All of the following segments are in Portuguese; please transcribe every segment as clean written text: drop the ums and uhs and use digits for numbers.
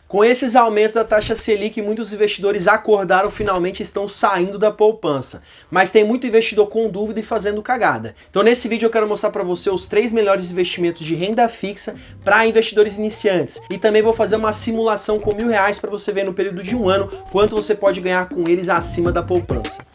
Com esses aumentos da taxa Selic, muitos investidores acordaram finalmente e estão saindo da poupança. Mas tem muito investidor com dúvida e fazendo cagada. Então nesse vídeo eu quero mostrar para você os 3 melhores investimentos de renda fixa para investidores iniciantes. E também vou fazer uma simulação com R$1.000 para você ver no período de um ano quanto você pode ganhar com eles acima da poupança.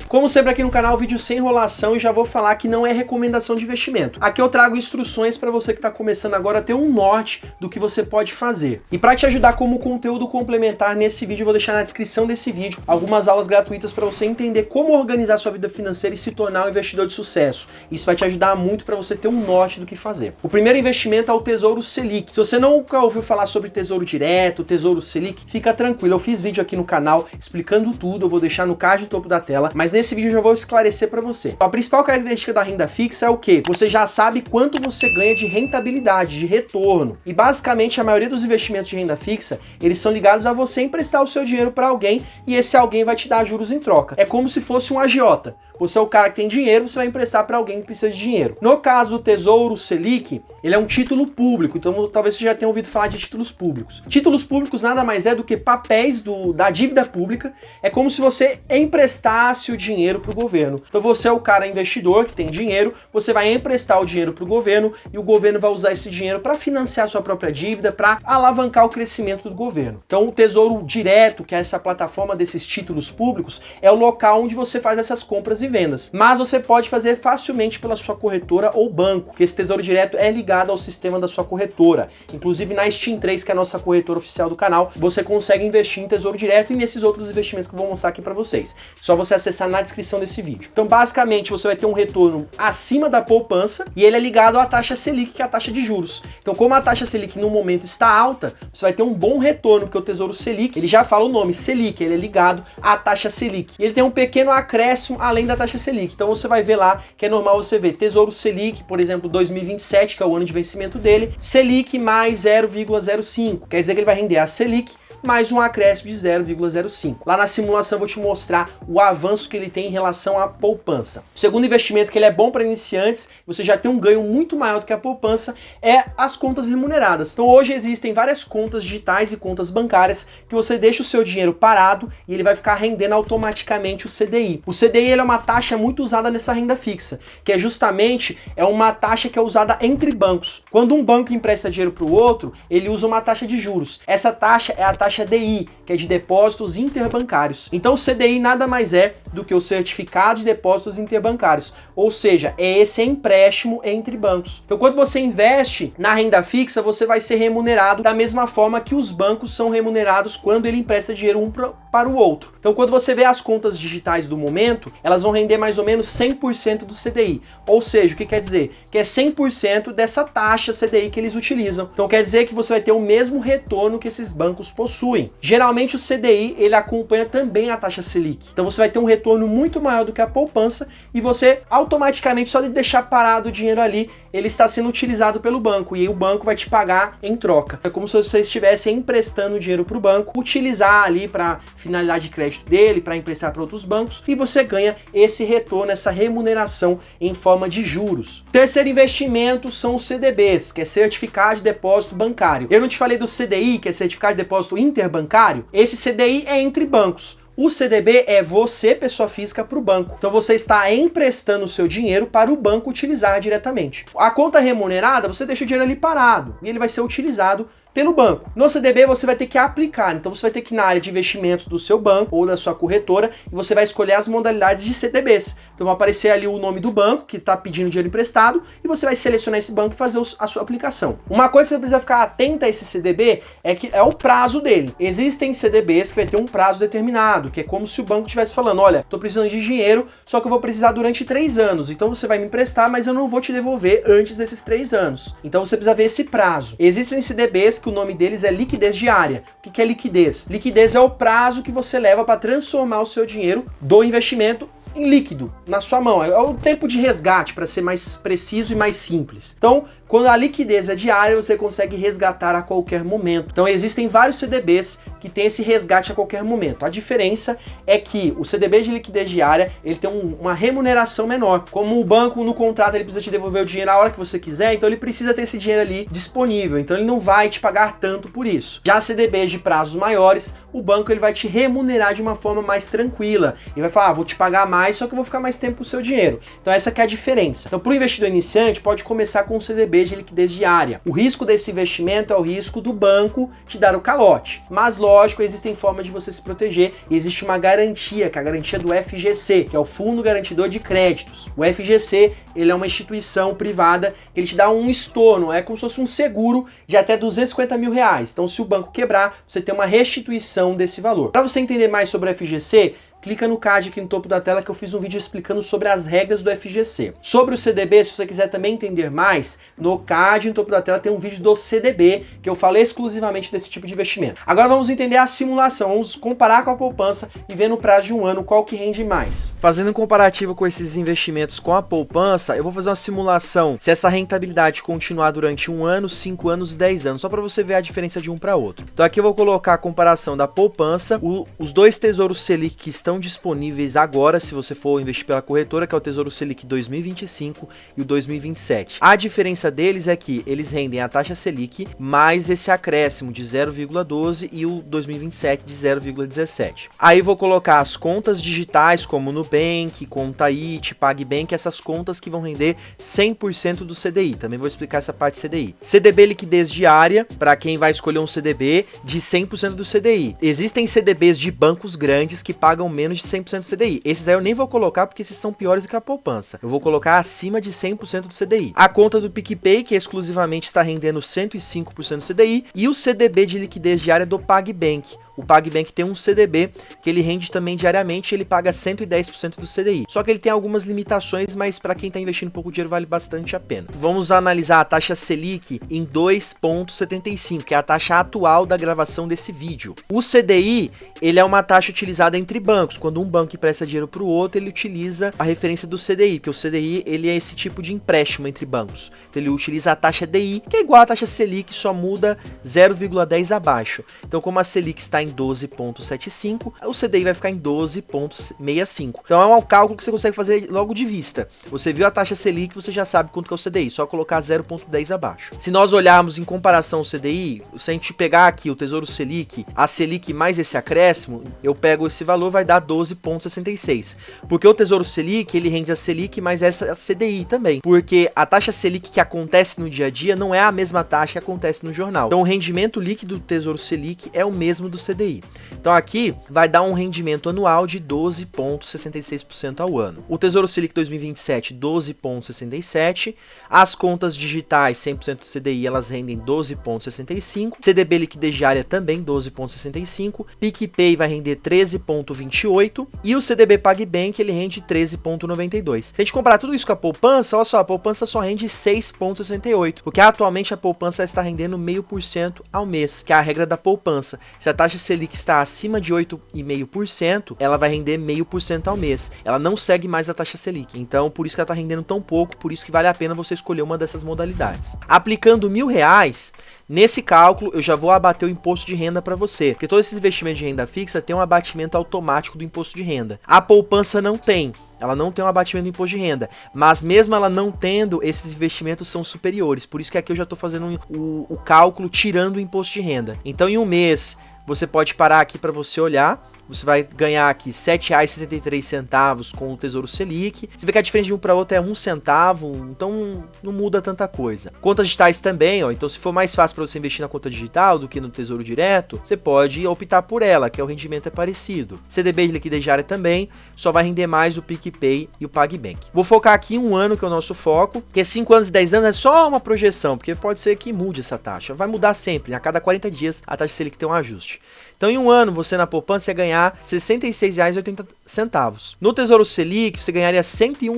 Como sempre aqui no canal, vídeo sem enrolação, e já vou falar que não é recomendação de investimento. Aqui eu trago instruções para você que está começando agora a ter um norte do que você pode fazer. E para te ajudar como conteúdo complementar nesse vídeo, eu vou deixar na descrição desse vídeo algumas aulas gratuitas para você entender como organizar sua vida financeira e se tornar um investidor de sucesso. Isso vai te ajudar muito para você ter um norte do que fazer. O primeiro investimento é o Tesouro Selic. Se você nunca ouviu falar sobre Tesouro Direto, Tesouro Selic, fica tranquilo. Eu fiz vídeo aqui no canal explicando tudo, eu vou deixar no card do topo da tela, mas nesse vídeo eu já vou esclarecer para você. A principal característica da renda fixa é o quê? Você já sabe quanto você ganha de rentabilidade, de retorno. E basicamente a maioria dos investimentos de renda fixa, eles são ligados a você emprestar o seu dinheiro para alguém e esse alguém vai te dar juros em troca. É como se fosse um agiota. Você é o cara que tem dinheiro, você vai emprestar para alguém que precisa de dinheiro. No caso do Tesouro Selic, ele é um título público, então talvez você já tenha ouvido falar de títulos públicos. Títulos públicos nada mais é do que papéis da dívida pública, é como se você emprestasse o dinheiro para o governo. Então você é o cara investidor que tem dinheiro, você vai emprestar o dinheiro para o governo e o governo vai usar esse dinheiro para financiar sua própria dívida, para alavancar o crescimento do governo. Então o Tesouro Direto, que é essa plataforma desses títulos públicos, é o local onde você faz essas compras e vendas. Mas você pode fazer facilmente pela sua corretora ou banco, que esse Tesouro Direto é ligado ao sistema da sua corretora. Inclusive na Steam3, que é a nossa corretora oficial do canal, você consegue investir em Tesouro Direto e nesses outros investimentos que eu vou mostrar aqui para vocês. Só você acessar na descrição desse vídeo. Então basicamente você vai ter um retorno acima da poupança e ele é ligado à taxa Selic, que é a taxa de juros. Então como a taxa Selic no momento está alta, você vai ter um bom retorno, porque o Tesouro Selic, ele já fala o nome, Selic, ele é ligado à taxa Selic. E ele tem um pequeno acréscimo além da taxa Selic. Então você vai ver lá que é normal você ver Tesouro Selic, por exemplo, 2027, que é o ano de vencimento dele, Selic mais 0,05. Quer dizer que ele vai render a Selic mais um acréscimo de 0,05. Lá na simulação eu vou te mostrar o avanço que ele tem em relação à poupança. O segundo investimento que ele é bom para iniciantes, você já tem um ganho muito maior do que a poupança, é as contas remuneradas. Então hoje existem várias contas digitais e contas bancárias que você deixa o seu dinheiro parado e ele vai ficar rendendo automaticamente o CDI. O CDI ele é uma taxa muito usada nessa renda fixa, que é justamente uma taxa que é usada entre bancos. Quando um banco empresta dinheiro para o outro, ele usa uma taxa de juros. Essa taxa é a taxa DI, que é de depósitos interbancários. Então o CDI nada mais é do que o certificado de depósitos interbancários, ou seja, é esse empréstimo entre bancos. Então quando você investe na renda fixa, você vai ser remunerado da mesma forma que os bancos são remunerados quando ele empresta dinheiro um para o outro. Então quando você vê as contas digitais do momento, elas vão render mais ou menos 100% do CDI, ou seja, o que quer dizer? Que é 100% dessa taxa CDI que eles utilizam. Então quer dizer que você vai ter o mesmo retorno que esses bancos possuem. Geralmente o CDI ele acompanha também a taxa Selic. Então você vai ter um retorno muito maior do que a poupança e você automaticamente, só de deixar parado o dinheiro ali, ele está sendo utilizado pelo banco e aí o banco vai te pagar em troca. É como se você estivesse emprestando dinheiro para o banco, utilizar ali para finalidade de crédito dele, para emprestar para outros bancos e você ganha esse retorno, essa remuneração em forma de juros. Terceiro investimento são os CDBs, que é Certificado de Depósito Bancário. Eu não te falei do CDI, que é Certificado de Depósito Interbancário? Esse CDI é entre bancos. O CDB é você, pessoa física, para o banco. Então você está emprestando o seu dinheiro para o banco utilizar diretamente. A conta remunerada, você deixa o dinheiro ali parado e ele vai ser utilizado pelo banco. No CDB você vai ter que aplicar, então você vai ter que ir na área de investimentos do seu banco ou da sua corretora e você vai escolher as modalidades de CDBs. Então vai aparecer ali o nome do banco que está pedindo dinheiro emprestado e você vai selecionar esse banco e fazer a sua aplicação. Uma coisa que você precisa ficar atenta a esse CDB é que é o prazo dele. Existem CDBs que vai ter um prazo determinado, que é como se o banco estivesse falando, olha, estou precisando de dinheiro, só que eu vou precisar durante 3 anos, então você vai me emprestar, mas eu não vou te devolver antes desses 3 anos. Então você precisa ver esse prazo. Existem CDBs que o nome deles é liquidez diária. O que é liquidez? Liquidez é o prazo que você leva para transformar o seu dinheiro do investimento em líquido, na sua mão. É o tempo de resgate, para ser mais preciso e mais simples. Então, quando a liquidez é diária, você consegue resgatar a qualquer momento. Então, existem vários CDBs que tem esse resgate a qualquer momento. A diferença é que o CDB de liquidez diária, ele tem uma remuneração menor. Como o banco, no contrato, ele precisa te devolver o dinheiro a hora que você quiser, então ele precisa ter esse dinheiro ali disponível. Então, ele não vai te pagar tanto por isso. Já CDBs de prazos maiores, o banco ele vai te remunerar de uma forma mais tranquila. Ele vai falar, vou te pagar mais, só que eu vou ficar mais tempo com o seu dinheiro. Então, essa que é a diferença. Então, para o investidor iniciante, pode começar com um CDB de liquidez diária. O risco desse investimento é o risco do banco te dar o calote. Mas, lógico, existem formas de você se proteger e existe uma garantia, que é a garantia do FGC, que é o Fundo Garantidor de Créditos. O FGC, ele é uma instituição privada que ele te dá um estorno, é como se fosse um seguro de até 250 mil reais. Então, se o banco quebrar, você tem uma restituição desse valor. Para você entender mais sobre o FGC, clica no card aqui no topo da tela que eu fiz um vídeo explicando sobre as regras do FGC. Sobre o CDB, se você quiser também entender mais, no card no topo da tela tem um vídeo do CDB, que eu falei exclusivamente desse tipo de investimento. Agora vamos entender a simulação, vamos comparar com a poupança e ver no prazo de um ano qual que rende mais. Fazendo um comparativo com esses investimentos com a poupança, eu vou fazer uma simulação se essa rentabilidade continuar durante 1 ano, 5 anos e 10 anos, só para você ver a diferença de um para outro. Então aqui eu vou colocar a comparação da poupança, os dois tesouros Selic que estão disponíveis agora, se você for investir pela corretora, que é o Tesouro Selic 2025 e o 2027. A diferença deles é que eles rendem a taxa Selic mais esse acréscimo de 0,12 e o 2027 de 0,17. Aí vou colocar as contas digitais como Nubank, Conta IT, PagBank, essas contas que vão render 100% do CDI. Também vou explicar essa parte CDI. CDB liquidez diária, para quem vai escolher um CDB de 100% do CDI. Existem CDBs de bancos grandes que pagam menos de 100% do CDI. Esses aí eu nem vou colocar porque esses são piores do que a poupança. Eu vou colocar acima de 100% do CDI. A conta do PicPay, que exclusivamente está rendendo 105% do CDI, e o CDB de liquidez diária do PagBank. O PagBank tem um CDB que ele rende também diariamente, ele paga 110% do CDI. Só que ele tem algumas limitações, mas para quem está investindo pouco dinheiro vale bastante a pena. Vamos analisar a taxa Selic em 2,75, que é a taxa atual da gravação desse vídeo. O CDI, ele é uma taxa utilizada entre bancos. Quando um banco empresta dinheiro para o outro, ele utiliza a referência do CDI, porque o CDI ele é esse tipo de empréstimo entre bancos. Então ele utiliza a taxa DI, que é igual à taxa Selic, só muda 0,10 abaixo. Então como a Selic está em 12,75, o CDI vai ficar em 12,65. Então é um cálculo que você consegue fazer logo de vista. Você viu a taxa Selic, você já sabe quanto que é o CDI, só colocar 0,10 abaixo. Se nós olharmos em comparação ao CDI, se a gente pegar aqui o Tesouro Selic, a Selic mais esse acréscimo, eu pego esse valor, vai dar 12,66. Porque o Tesouro Selic, ele rende a Selic mais essa CDI também. Porque a taxa Selic que acontece no dia a dia não é a mesma taxa que acontece no jornal. Então o rendimento líquido do Tesouro Selic é o mesmo do CDI. Então aqui vai dar um rendimento anual de 12,66% ao ano. O Tesouro Selic 2027, 12,67%. As contas digitais 100% do CDI, elas rendem 12,65%. CDB liquidez diária também 12,65%. PicPay vai render 13,28%. E o CDB PagBank, ele rende 13,92%. Se a gente comparar tudo isso com a poupança, olha só, a poupança só rende 6,68%. Porque atualmente a poupança está rendendo 0,5% ao mês, que é a regra da poupança. Se a taxa Selic está acima de 8,5%, ela vai render 0,5% ao mês. Ela não segue mais a taxa Selic. Então, por isso que ela está rendendo tão pouco, por isso que vale a pena você escolher uma dessas modalidades. Aplicando R$1.000, nesse cálculo eu já vou abater o imposto de renda para você, porque todos esses investimentos de renda fixa tem um abatimento automático do imposto de renda. A poupança não tem. Ela não tem um abatimento do imposto de renda, mas mesmo ela não tendo, esses investimentos são superiores. Por isso que aqui eu já estou fazendo o cálculo tirando o imposto de renda. Então, em um mês, você pode parar aqui para você olhar. Você vai ganhar aqui R$ 7,73 com o Tesouro Selic. Você vê que a diferença de um para outro é 1 centavo, então não muda tanta coisa. Contas digitais também, ó. Então se for mais fácil para você investir na conta digital do que no Tesouro Direto, você pode optar por ela, que o rendimento é parecido. CDB de liquidez diária também, só vai render mais o PicPay e o PagBank. Vou focar aqui em 1 ano, que é o nosso foco, que 5 anos e 10 anos é só uma projeção, porque pode ser que mude essa taxa. Vai mudar sempre, a cada 40 dias a taxa Selic tem um ajuste. Então em 1 ano, você na poupança ia ganhar ganhar R$ 66,80. No Tesouro Selic, você ganharia R$ 101.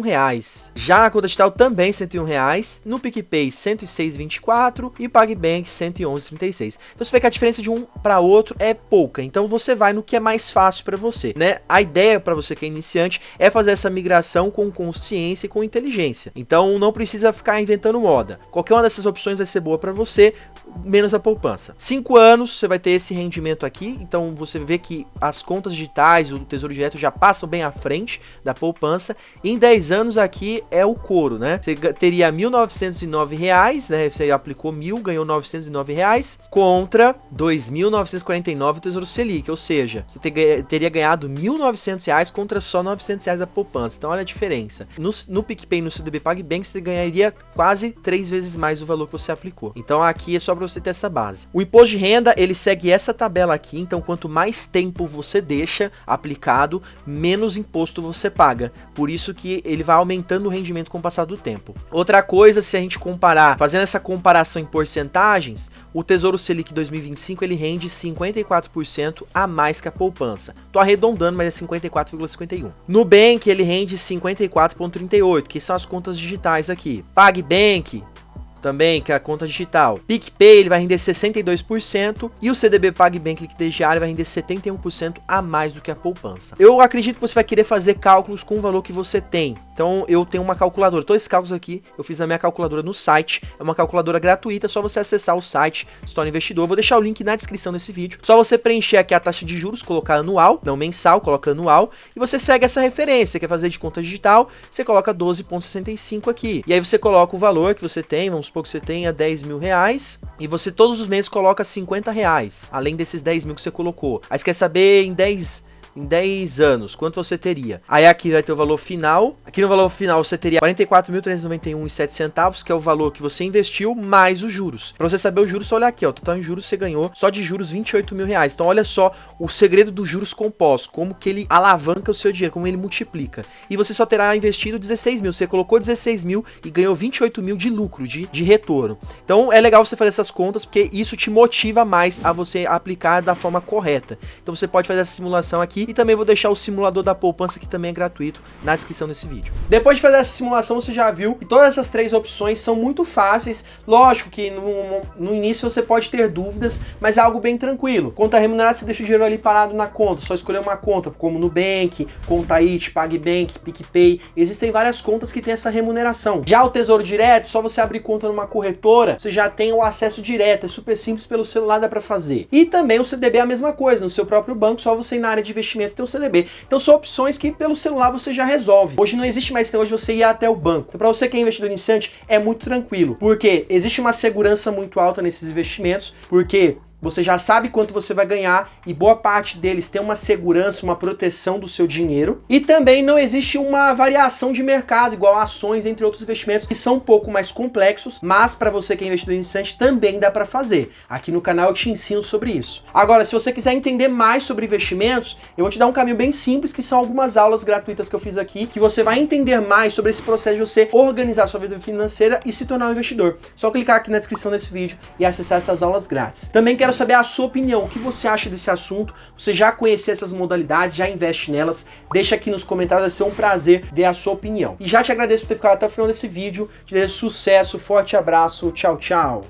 Já na conta digital também R$ 101. No PicPay, R$ 106,24 e PagBank, R$ 111,36. Então você vê que a diferença de um para outro é pouca. Então você vai no que é mais fácil para você, né? A ideia para você que é iniciante é fazer essa migração com consciência e com inteligência. Então não precisa ficar inventando moda. Qualquer uma dessas opções vai ser boa para você, menos a poupança. 5 anos você vai ter esse rendimento aqui. Então você vê que as contas digitais, o Tesouro Direto já passam bem à frente da poupança. Em 10 anos aqui é o couro, né? Você teria R$ 1.909, né? Você aplicou 1.000, ganhou R$ 909 contra R$ 2.949 Tesouro Selic, ou seja, você teria ganhado R$ 1.900 contra só R$ 900 da poupança. Então olha a diferença. No PicPay e no CDB PagBank você ganharia quase 3 vezes mais o valor que você aplicou. Então aqui é só para você ter essa base. O imposto de renda, ele segue essa tabela aqui, então quanto mais tempo você deixa aplicado, menos imposto você paga. Por isso que ele vai aumentando o rendimento com o passar do tempo. Outra coisa, se a gente comparar, fazendo essa comparação em porcentagens, o Tesouro Selic 2025 ele rende 54% a mais que a poupança. Tô arredondando, mas é 54,51. Nubank ele rende 54,38, que são as contas digitais aqui. PagBank também, que é a conta digital. PicPay ele vai render 62% e o CDB PagBank Liquidez Diário vai render 71% a mais do que a poupança. Eu acredito que você vai querer fazer cálculos com o valor que você tem. Então eu tenho uma calculadora. Todos esses cálculos aqui eu fiz na minha calculadora no site. É uma calculadora gratuita, é só você acessar o site Store Investidor. Eu vou deixar o link na descrição desse vídeo. Só você preencher aqui a taxa de juros, colocar anual, não mensal, coloca anual. E você segue essa referência. Quer fazer de conta digital, você coloca 12,65 aqui. E aí você coloca o valor que você tem, vamos supor que você tenha R$10.000 e você todos os meses coloca R$50, além desses 10 mil que você colocou. Aí você quer saber em 10 anos, quanto você teria? Aí aqui vai ter o valor final. Aqui no valor final você teria R$ 44.391,07, que é o valor que você investiu, mais os juros. Para você saber os juros, só olha aqui, ó. Total em juros você ganhou só de juros R$28.000. Então olha só o segredo dos juros compostos, como que ele alavanca o seu dinheiro, como ele multiplica. E você só terá investido 16 mil. Você colocou 16 mil e ganhou 28 mil de lucro, de retorno. Então é legal você fazer essas contas, porque isso te motiva mais a você aplicar da forma correta. Então você pode fazer essa simulação aqui. E também vou deixar o simulador da poupança, que também é gratuito, na descrição desse vídeo. Depois de fazer essa simulação, você já viu que todas essas 3 opções são muito fáceis. Lógico que no início você pode ter dúvidas, mas é algo bem tranquilo. Conta remunerada, você deixa o dinheiro ali parado na conta, só escolher uma conta, como Nubank, Conta IT, PagBank, PicPay. Existem várias contas que tem essa remuneração. Já o Tesouro Direto, só você abrir conta numa corretora, você já tem o acesso direto, é super simples, pelo celular dá para fazer. E também o CDB é a mesma coisa, no seu próprio banco, só você ir na área de investimento tem o CDB. Então são opções que pelo celular você já resolve. Hoje não existe mais hoje você ir até o banco. Então para você que é investidor iniciante é muito tranquilo, porque existe uma segurança muito alta nesses investimentos, porque você já sabe quanto você vai ganhar e boa parte deles tem uma segurança, uma proteção do seu dinheiro. E também não existe uma variação de mercado, igual ações, entre outros investimentos, que são um pouco mais complexos, mas para você que é investidor iniciante também dá para fazer. Aqui no canal eu te ensino sobre isso. Agora, se você quiser entender mais sobre investimentos, eu vou te dar um caminho bem simples, que são algumas aulas gratuitas que eu fiz aqui, que você vai entender mais sobre esse processo de você organizar sua vida financeira e se tornar um investidor. Só clicar aqui na descrição desse vídeo e acessar essas aulas grátis. Também quero saber a sua opinião, o que você acha desse assunto. Você já conhecia essas modalidades, já investe nelas? Deixa aqui nos comentários, vai ser um prazer ver a sua opinião. E já te agradeço por ter ficado até o final desse vídeo. Te desejo sucesso, forte abraço, tchau, tchau.